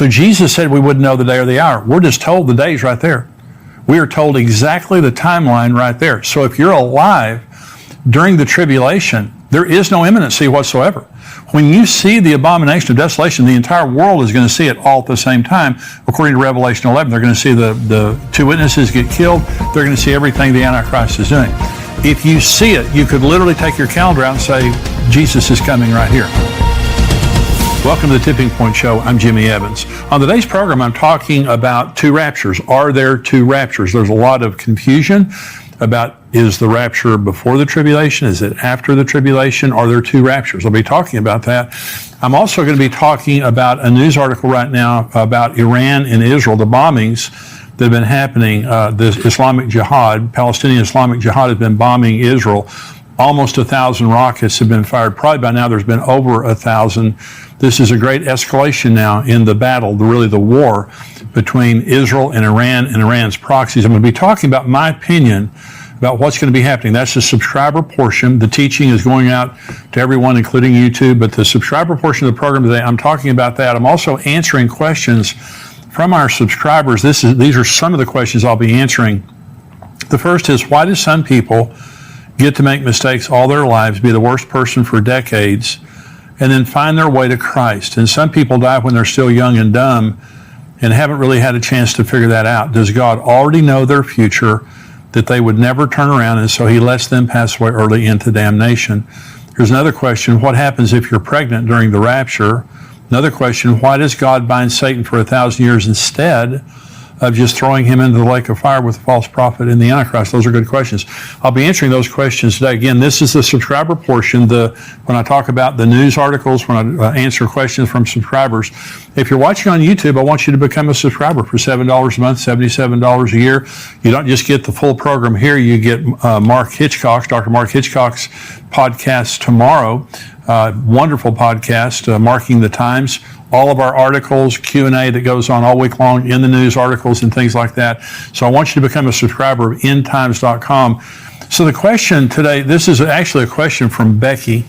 So Jesus said we wouldn't know the day or the hour. We're just told the day's right there. We are told exactly the timeline right there. So if you're alive during the tribulation, there is no imminency whatsoever. When you see the abomination of desolation, the entire world is going to see it all at the same time. According to Revelation 11, they're going to see the two witnesses get killed. They're going to see everything the Antichrist is doing. If you see it, you could literally take your calendar out and say, Jesus is coming right here. Welcome to the Tipping Point Show. I'm Jimmy Evans. On today's program, I'm talking about two raptures. Are there two raptures? There's a lot of confusion about, is the rapture before the tribulation? Is it after the tribulation? Are there two raptures? I'll be talking about that. I'm also going to be talking about a news article right now about Iran and Israel, the bombings that have been happening. The Islamic Jihad, Palestinian Islamic Jihad, has been bombing Israel. Almost 1,000 rockets have been fired. Probably by now there's been over 1,000. This is a great escalation now in the battle, really the war between Israel and Iran's proxies. I'm going to be talking about my opinion about what's going to be happening. That's the subscriber portion. The teaching is going out to everyone, including YouTube, but the subscriber portion of the program today, I'm talking about that. I'm also answering questions from our subscribers. These are some of the questions I'll be answering. The first is, why do some people get to make mistakes all their lives, be the worst person for decades, and then find their way to Christ? And some people die when they're still young and dumb and haven't really had a chance to figure that out. Does God already know their future, that they would never turn around, and so he lets them pass away early into damnation? Here's another question. What happens if you're pregnant during the rapture? Another question. Why does God bind Satan for 1,000 years instead of just throwing him into the lake of fire with the false prophet and the Antichrist? Those are good questions. I'll be answering those questions today. Again, this is the subscriber portion. When I talk about the news articles, when I answer questions from subscribers. If you're watching on YouTube, I want you to become a subscriber for $7 a month, $77 a year. You don't just get the full program here. You get Dr. Mark Hitchcock's podcast tomorrow. Wonderful podcast, Marking the Times. All of our articles, Q&A that goes on all week long in the news articles and things like that. So I want you to become a subscriber of endtimes.com. So the question today, this is actually a question from Becky,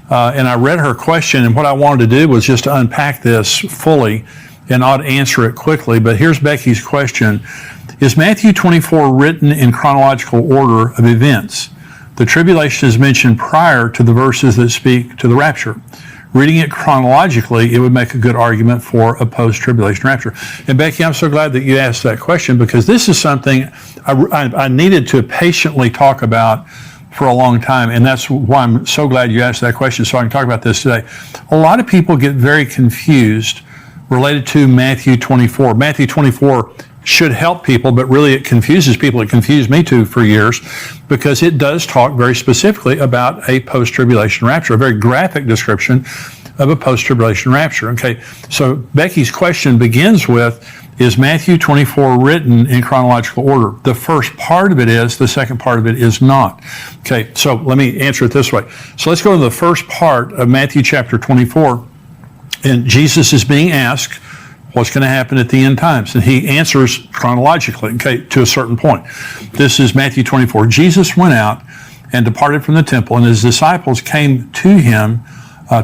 and I read her question, and what I wanted to do was just to unpack this fully and not answer it quickly. But here's Becky's question. Is Matthew 24 written in chronological order of events? The tribulation is mentioned prior to the verses that speak to the rapture. Reading it chronologically, it would make a good argument for a post-tribulation rapture. And Becky, I'm so glad that you asked that question, because this is something I needed to patiently talk about for a long time, and that's why I'm so glad you asked that question so I can talk about this today. A lot of people get very confused related to Matthew 24. Matthew 24 should help people, but really it confuses people. It confused me too for years, because it does talk very specifically about a post-tribulation rapture, a very graphic description of a post-tribulation rapture. Okay, so Becky's question begins with, is Matthew 24 written in chronological order? The first part of it is, the second part of it is not. Okay, so let me answer it this way. So let's go to the first part of Matthew chapter 24, and Jesus is being asked, what's going to happen at the end times? And he answers chronologically, okay, to a certain point. This is Matthew 24. Jesus went out and departed from the temple, and his disciples came to him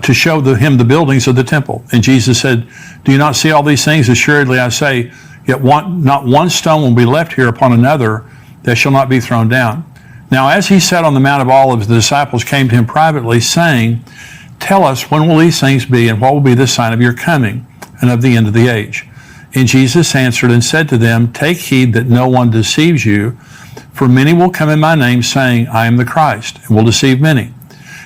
to show him the buildings of the temple. And Jesus said, do you not see all these things? Assuredly I say, yet not one stone will be left here upon another that shall not be thrown down. Now as he sat on the Mount of Olives, the disciples came to him privately, saying, tell us, when will these things be, and what will be the sign of your coming and of the end of the age? And Jesus answered and said to them, take heed that no one deceives you, for many will come in my name, saying, I am the Christ, and will deceive many.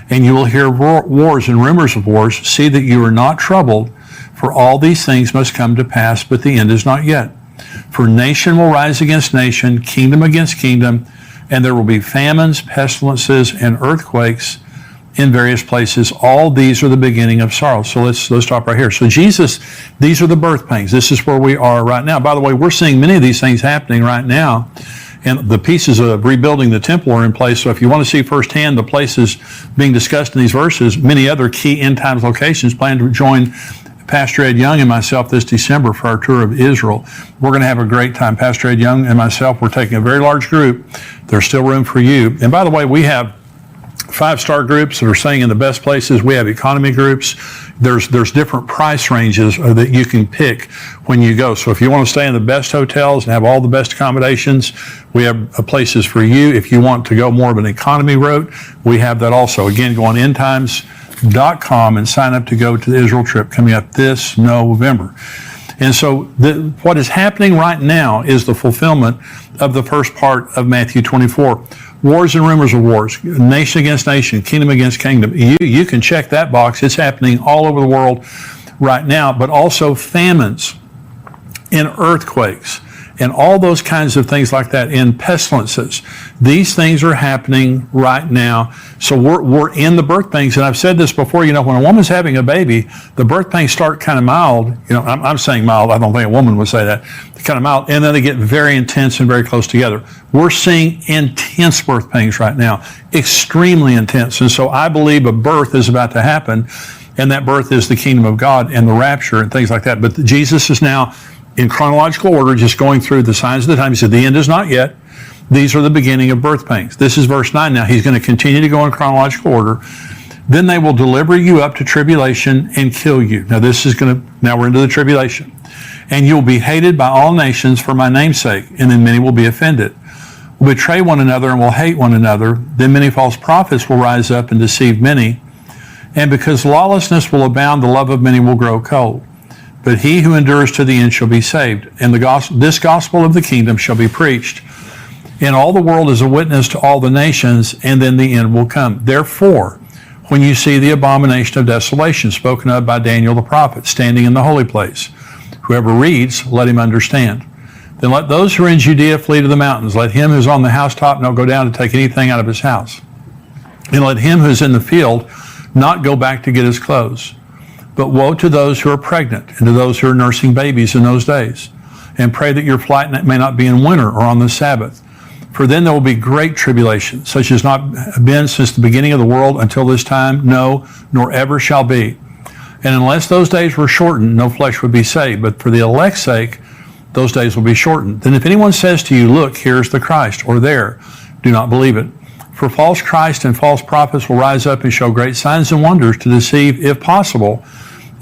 And you will hear wars and rumors of wars. See that you are not troubled, for all these things must come to pass, but the end is not yet. For nation will rise against nation, kingdom against kingdom, and there will be famines, pestilences, and earthquakes in various places. All these are the beginning of sorrow. So let's stop right here. So Jesus, these are the birth pangs. This is where we are right now. By the way, we're seeing many of these things happening right now, and the pieces of rebuilding the temple are in place. So if you want to see firsthand the places being discussed in these verses, many other key end times locations, plan to join Pastor Ed Young and myself this December for our tour of Israel. We're going to have a great time. Pastor Ed Young and myself, we're taking a very large group. There's still room for you. And by the way, we have 5-star groups that are staying in the best places. We have economy groups. There's different price ranges that you can pick when you go. So if you want to stay in the best hotels and have all the best accommodations, we have places for you. If you want to go more of an economy route, we have that also. Again, go on endtimes.com and sign up to go to the Israel trip coming up this November. And so what is happening right now is the fulfillment of the first part of Matthew 24. Wars and rumors of wars, nation against nation, kingdom against kingdom. You can check that box. It's happening all over the world right now, but also famines and earthquakes and all those kinds of things like that, and pestilences. These things are happening right now. So we're in the birth pains. And I've said this before, when a woman's having a baby, the birth pains start kind of mild. I'm saying mild. I don't think a woman would say that. Kind of mild. And then they get very intense and very close together. We're seeing intense birth pains right now, extremely intense. And so I believe a birth is about to happen, and that birth is the kingdom of God and the rapture and things like that. But Jesus is now, in chronological order, just going through the signs of the time. He said, the end is not yet. These are the beginning of birth pains. This is verse 9 now. He's going to continue to go in chronological order. Then they will deliver you up to tribulation and kill you. Now we're into the tribulation. And you'll be hated by all nations for my name's sake, and then many will be offended. Will betray one another and will hate one another. Then many false prophets will rise up and deceive many. And because lawlessness will abound, the love of many will grow cold. But he who endures to the end shall be saved. And this gospel of the kingdom shall be preached in all the world as a witness to all the nations, and then the end will come. Therefore, when you see the abomination of desolation spoken of by Daniel the prophet standing in the holy place, whoever reads, let him understand. Then let those who are in Judea flee to the mountains. Let him who is on the housetop not go down to take anything out of his house. And let him who is in the field not go back to get his clothes. But woe to those who are pregnant and to those who are nursing babies in those days. And pray that your flight may not be in winter or on the Sabbath. For then there will be great tribulation, such as not been since the beginning of the world until this time, no, nor ever shall be. And unless those days were shortened, no flesh would be saved. But for the elect's sake, those days will be shortened. Then if anyone says to you, look, here's the Christ, or there, do not believe it. For false Christ and false prophets will rise up and show great signs and wonders to deceive, if possible,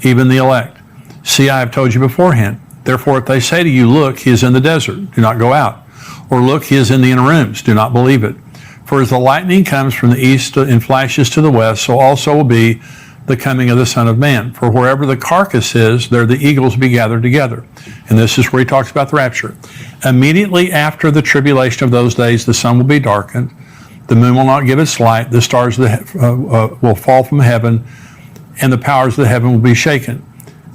even the elect. See, I have told you beforehand. Therefore, if they say to you, look, he is in the desert, do not go out. Or look, he is in the inner rooms, do not believe it. For as the lightning comes from the east and flashes to the west, so also will be the coming of the Son of Man. For wherever the carcass is, there the eagles will be gathered together. And this is where he talks about the rapture. Immediately after the tribulation of those days, the sun will be darkened, the moon will not give its light, the stars will fall from heaven, and the powers of the heaven will be shaken.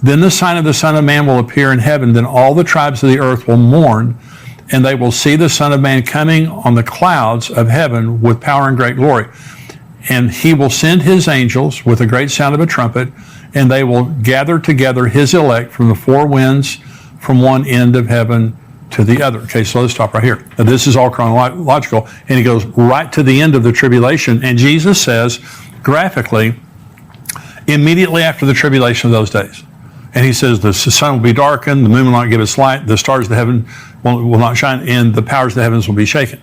Then the sign of the Son of Man will appear in heaven. Then all the tribes of the earth will mourn, and they will see the Son of Man coming on the clouds of heaven with power and great glory. And he will send his angels with a great sound of a trumpet, and they will gather together his elect from the four winds, from one end of heaven to the other. Okay, so let's stop right here. Now, this is all chronological, and he goes right to the end of the tribulation. And Jesus says, graphically, immediately after the tribulation of those days. And he says the sun will be darkened, the moon will not give its light, the stars of the heaven will not shine, and the powers of the heavens will be shaken.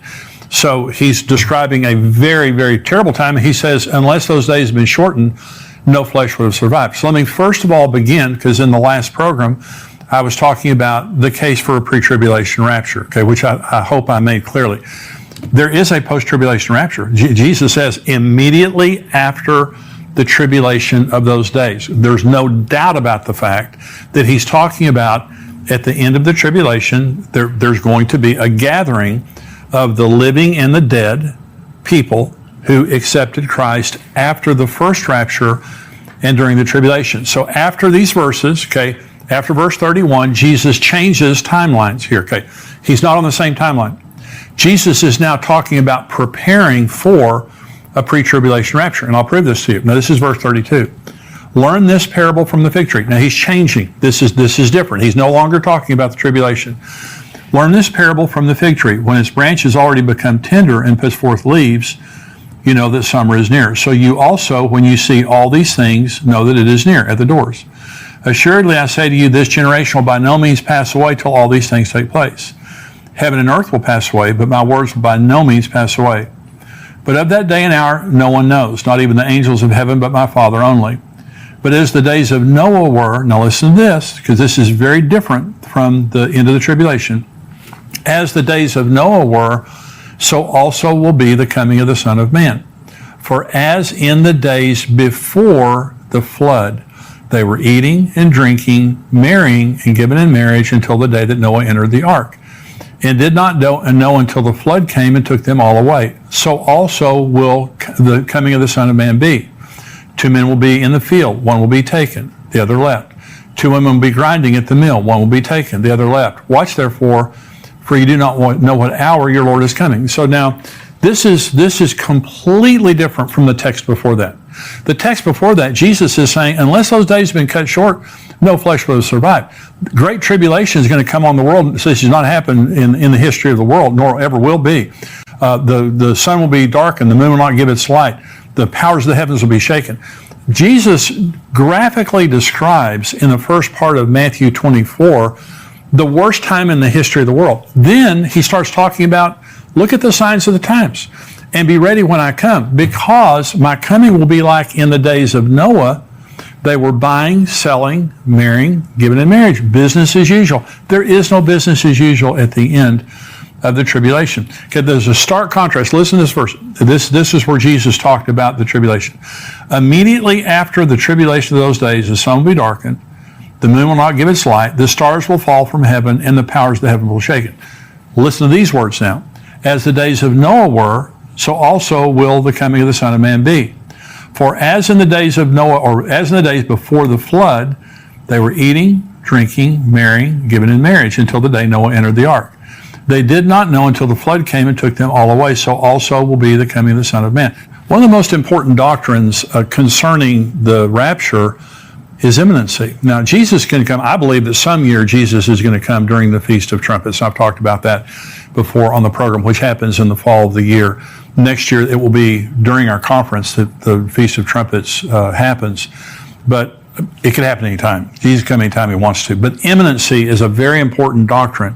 So he's describing a very, very terrible time. And he says, unless those days have been shortened, no flesh would have survived. So let me first of all begin, because in the last program, I was talking about the case for a pre-tribulation rapture, okay, which I hope I made clearly. There is a post-tribulation rapture. Jesus says immediately after the tribulation of those days. There's no doubt about the fact that he's talking about at the end of the tribulation, there's going to be a gathering of the living and the dead people who accepted Christ after the first rapture and during the tribulation. So after these verses, okay, after verse 31, Jesus changes timelines here, okay. He's not on the same timeline. Jesus is now talking about preparing for a pre-tribulation rapture, and I'll prove this to you. Now this is verse 32. Learn this parable from the fig tree. Now he's changing. This is different. He's no longer talking about the tribulation. Learn this parable from the fig tree. When its branch has already become tender and puts forth leaves, you know that summer is near. So you also, when you see all these things, know that it is near at the doors. Assuredly, I say to you, this generation will by no means pass away till all these things take place. Heaven and earth will pass away, but my words will by no means pass away. But of that day and hour no one knows, not even the angels of heaven, but my Father only. But as the days of Noah were, now listen to this, because this is very different from the end of the tribulation. As the days of Noah were, so also will be the coming of the Son of Man. For as in the days before the flood, they were eating and drinking, marrying and given in marriage until the day that Noah entered the ark, and did not know until the flood came and took them all away. So also will the coming of the Son of Man be. 2 men will be in the field, one will be taken, the other left. 2 women will be grinding at the mill, one will be taken, the other left. Watch therefore, for you do not know what hour your Lord is coming. So now, this is completely different from the text before that. The text before that, Jesus is saying, unless those days have been cut short, no flesh will survive. Great tribulation is going to come on the world. This has not happened in the history of the world, nor ever will be. The sun will be darkened, the moon will not give its light. The powers of the heavens will be shaken. Jesus graphically describes in the first part of Matthew 24 the worst time in the history of the world. Then he starts talking about, look at the signs of the times and be ready when I come, because my coming will be like in the days of Noah. They were buying, selling, marrying, giving in marriage. Business as usual. There is no business as usual at the end of the tribulation. Okay, there's a stark contrast. Listen to this verse. This is where Jesus talked about the tribulation. Immediately after the tribulation of those days, the sun will be darkened, the moon will not give its light, the stars will fall from heaven, and the powers of the heaven will shake it. Listen to these words now. As the days of Noah were, so also will the coming of the Son of Man be. For as in the days of Noah, or as in the days before the flood, they were eating, drinking, marrying, giving in marriage until the day Noah entered the ark. They did not know until the flood came and took them all away. So also will be the coming of the Son of Man. One of the most important doctrines concerning the rapture is imminency. Now, Jesus can come. I believe that some year Jesus is going to come during the Feast of Trumpets. I've talked about that before on the program, which happens in the fall of the year. Next year, it will be during our conference that the Feast of Trumpets happens. But it could happen anytime. Jesus can come anytime he wants to. But imminency is a very important doctrine.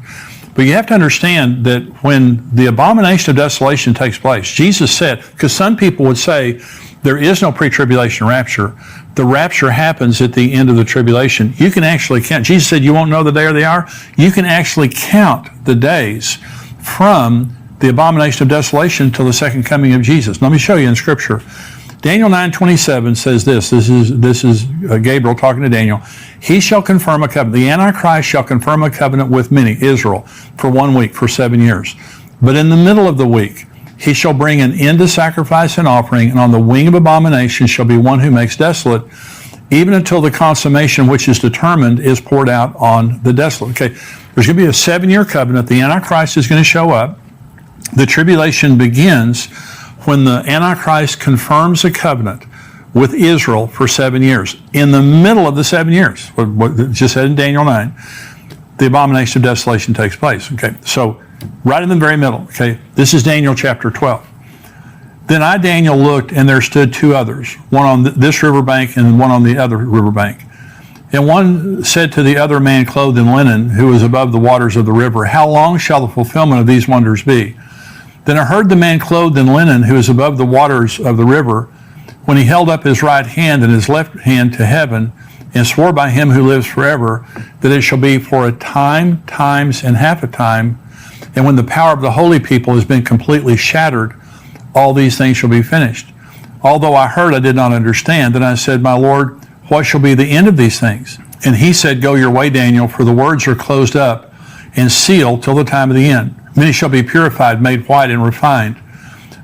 But you have to understand that when the abomination of desolation takes place, Jesus said, because some people would say there is no pre-tribulation rapture. The rapture happens at the end of the tribulation. You can actually count. Jesus said you won't know the day or the hour. You can actually count the days from the abomination of desolation till the second coming of Jesus. Let me show you in Scripture. Daniel 9:27 says this. This is Gabriel talking to Daniel. He shall confirm a covenant. The Antichrist shall confirm a covenant with many, Israel, for 1 week, for 7 years. But in the middle of the week, he shall bring an end to sacrifice and offering, and on the wing of abomination shall be one who makes desolate, even until the consummation which is determined is poured out on the desolate. Okay, there's going to be a 7-year covenant. The Antichrist is going to show up. The tribulation begins when the Antichrist confirms a covenant with Israel for 7 years. In the middle of the 7 years, what it just said in Daniel 9, the abomination of desolation takes place. Okay, so right in the very middle. Okay, this is Daniel chapter 12. Then I, Daniel, looked, and there stood 2 others, one on this riverbank and one on the other riverbank. And one said to the other man clothed in linen, who was above the waters of the river, how long shall the fulfillment of these wonders be? Then I heard the man clothed in linen, who is above the waters of the river, when he held up his right hand and his left hand to heaven, and swore by him who lives forever, that it shall be for a time, times, and half a time, and when the power of the holy people has been completely shattered, all these things shall be finished. Although I heard, I did not understand. Then I said, my Lord, what shall be the end of these things? And he said, go your way, Daniel, for the words are closed up and sealed till the time of the end. Many shall be purified, made white, and refined.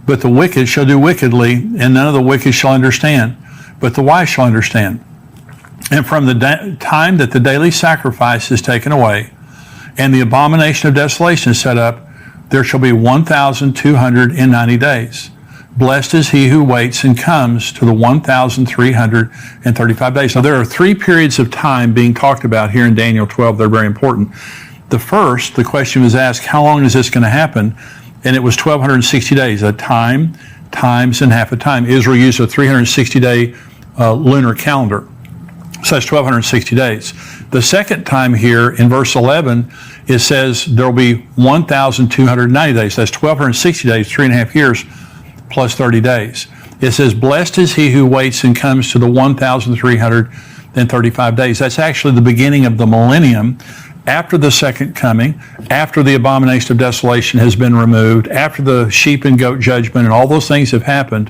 But the wicked shall do wickedly, and none of the wicked shall understand, but the wise shall understand. And from the time that the daily sacrifice is taken away, and the abomination of desolation is set up, there shall be 1,290 days. Blessed is he who waits and comes to the 1,335 days. Now, there are 3 periods of time being talked about here in Daniel 12. They're very important. The first, the question was asked, how long is this going to happen? And it was 1,260 days, a time, times, and half a time. Israel used a 360-day lunar calendar. So that's 1,260 days. The second time here in verse 11, it says there will be 1,290 days. That's 1,260 days, 3.5 years. plus 30 days. It says, blessed is he who waits and comes to the 1,335 days. That's actually the beginning of the millennium, after the second coming, after the abomination of desolation has been removed, after the sheep and goat judgment and all those things have happened.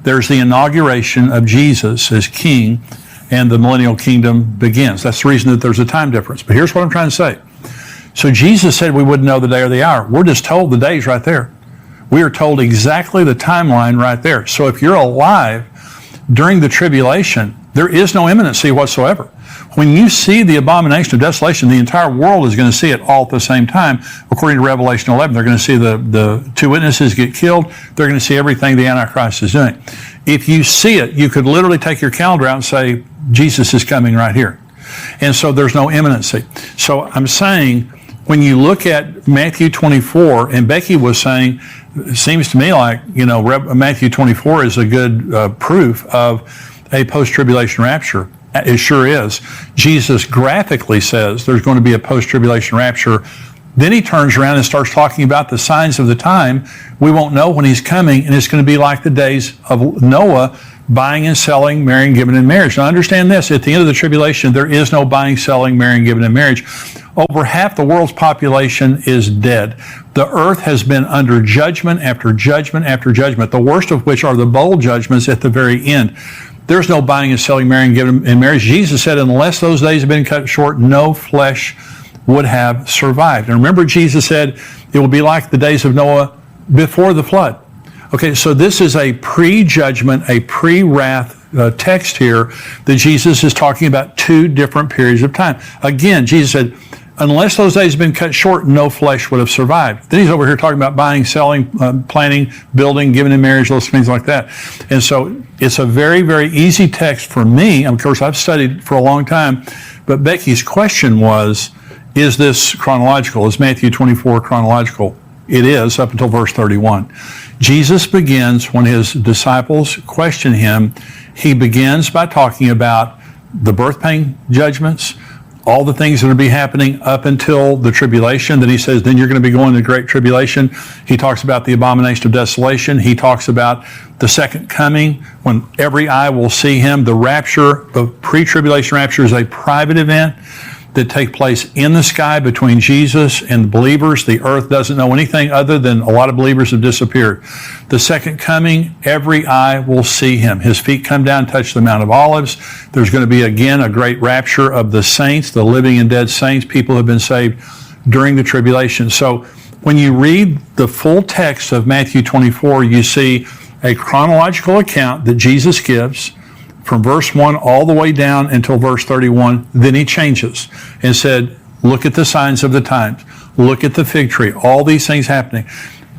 There's the inauguration of Jesus as king, and the millennial kingdom begins. That's the reason that there's a time difference. But here's what I'm trying to say. So Jesus said we wouldn't know the day or the hour. We're just told the day's right there. We are told exactly the timeline right there. So if you're alive during the tribulation, there is no imminency whatsoever. When you see the abomination of desolation, the entire world is going to see it all at the same time. According to Revelation 11, they're going to see the two witnesses get killed. They're going to see everything the Antichrist is doing. If you see it, you could literally take your calendar out and say, Jesus is coming right here. And so there's no imminency. So I'm saying, when you look at Matthew 24, and Becky was saying, it seems to me like, Matthew 24 is a good proof of a post-tribulation rapture. It sure is. Jesus graphically says there's going to be a post-tribulation rapture. Then he turns around and starts talking about the signs of the time. We won't know when he's coming, and it's going to be like the days of Noah, buying and selling, marrying, giving in marriage. Now understand this, at the end of the tribulation, there is no buying, selling, marrying, giving in marriage. Over half the world's population is dead. The earth has been under judgment after judgment after judgment, the worst of which are the bowl judgments at the very end. There's no buying and selling, marrying, giving in marriage. Jesus said, unless those days have been cut short, no flesh would have survived. And remember, Jesus said, it will be like the days of Noah before the flood. Okay, so this is a pre-judgment, a pre-wrath text here that Jesus is talking about two different periods of time. Again, Jesus said, unless those days have been cut short, no flesh would have survived. Then he's over here talking about buying, selling, planning, building, giving in marriage, those things like that. And so it's a very, very easy text for me. Of course, I've studied for a long time, but Becky's question was, is this chronological? Is Matthew 24 chronological? It is, up until verse 31. Jesus begins, when his disciples question him, he begins by talking about the birth pain judgments, all the things that will be happening up until the tribulation. Then he says, then you're going to be going to great tribulation. He talks about the abomination of desolation. He talks about the second coming, when every eye will see him. The rapture, the pre-tribulation rapture, is a private event that take place in the sky between Jesus and the believers. The earth doesn't know anything other than a lot of believers have disappeared. The second coming, every eye will see him. His feet come down, touch the Mount of Olives. There's going to be again a great rapture of the saints, the living and dead saints. People have been saved during the tribulation. So when you read the full text of Matthew 24, you see a chronological account that Jesus gives from verse 1 all the way down until verse 31. Then he changes and said, look at the signs of the times. Look at the fig tree. All these things happening.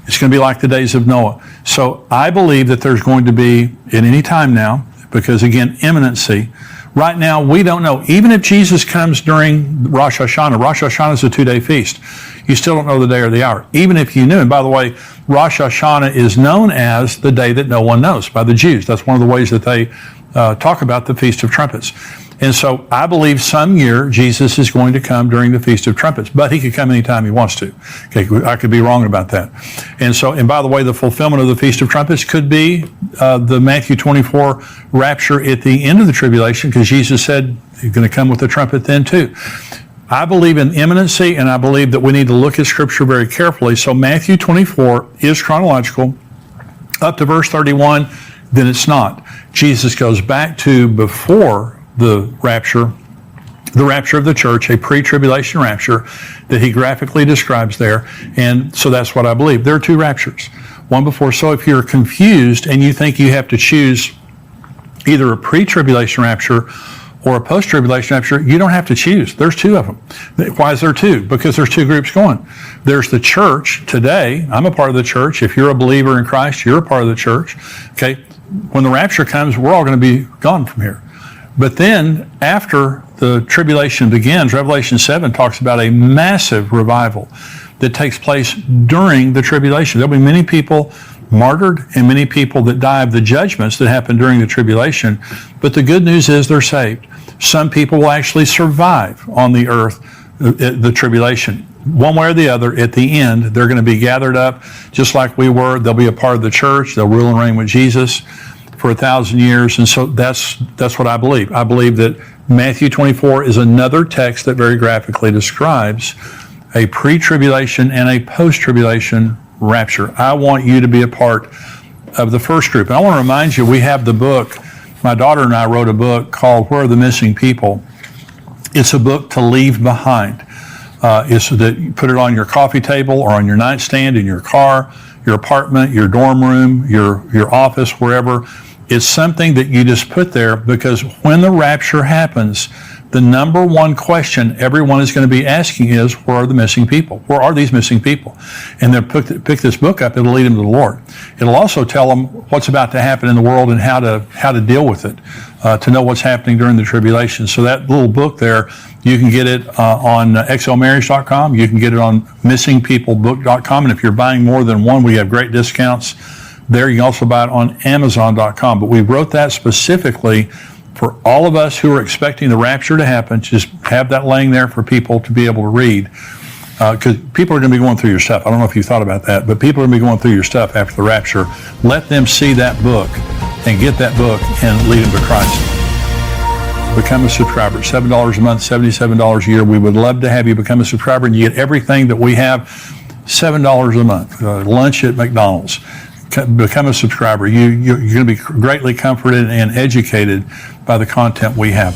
It's going to be like the days of Noah. So I believe that there's going to be, at any time now, because again, imminency. Right now, we don't know. Even if Jesus comes during Rosh Hashanah is a 2-day feast. You still don't know the day or the hour. Even if you knew. And by the way, Rosh Hashanah is known as the day that no one knows by the Jews. That's one of the ways that they talk about the Feast of Trumpets. And so I believe some year Jesus is going to come during the Feast of Trumpets, but he could come anytime he wants to. Okay, I could be wrong about that. And by the way, the fulfillment of the Feast of Trumpets could be the Matthew 24 rapture at the end of the tribulation, because Jesus said he's going to come with a trumpet then too. I believe in imminency, and I believe that we need to look at Scripture very carefully. So Matthew 24 is chronological up to verse 31. Then it's not. Jesus goes back to before the rapture of the church, a pre-tribulation rapture that he graphically describes there. And so that's what I believe. There are two raptures, one before. So if you're confused and you think you have to choose either a pre-tribulation rapture or a post-tribulation rapture, you don't have to choose. There's two of them. Why is there two? Because there's two groups going. There's the church today. I'm a part of the church. If you're a believer in Christ, you're a part of the church. Okay. When the rapture comes, we're all going to be gone from here. But then after the tribulation begins, Revelation 7 talks about a massive revival that takes place during the tribulation. There'll be many people martyred and many people that die of the judgments that happen during the tribulation. But the good news is they're saved. Some people will actually survive on the earth, the tribulation. one way or the other, at the end, they're going to be gathered up just like we were. They'll be a part of the church. They'll rule and reign with Jesus for 1,000 years. And so that's what I believe. I believe that Matthew 24 is another text that very graphically describes a pre-tribulation and a post-tribulation rapture. I want you to be a part of the first group. And I want to remind you, we have the book. My daughter and I wrote a book called Where Are the Missing People? It's a book to leave behind. It's that you put it on your coffee table or on your nightstand, in your car, your apartment, your dorm room, your office, wherever. It's something that you just put there because when the rapture happens, the number one question everyone is going to be asking is, where are the missing people? Where are these missing people? And they'll pick this book up. It'll lead them to the Lord. It'll also tell them what's about to happen in the world and how to deal with it, to know what's happening during the tribulation. So that little book there, you can get it on xlmarriage.com. You can get it on missingpeoplebook.com. And if you're buying more than one, we have great discounts there. You can also buy it on amazon.com. But we wrote that specifically for all of us who are expecting the rapture to happen. Just have that laying there for people to be able to read. Because people are going to be going through your stuff. I don't know if you thought about that, but people are going to be going through your stuff after the rapture. Let them see that book and get that book and lead them to Christ. Become a subscriber. $7 a month, $77 a year. We would love to have you become a subscriber, and you get everything that we have, $7 a month. Lunch at McDonald's. Become a subscriber. You're going to be greatly comforted and educated by the content we have.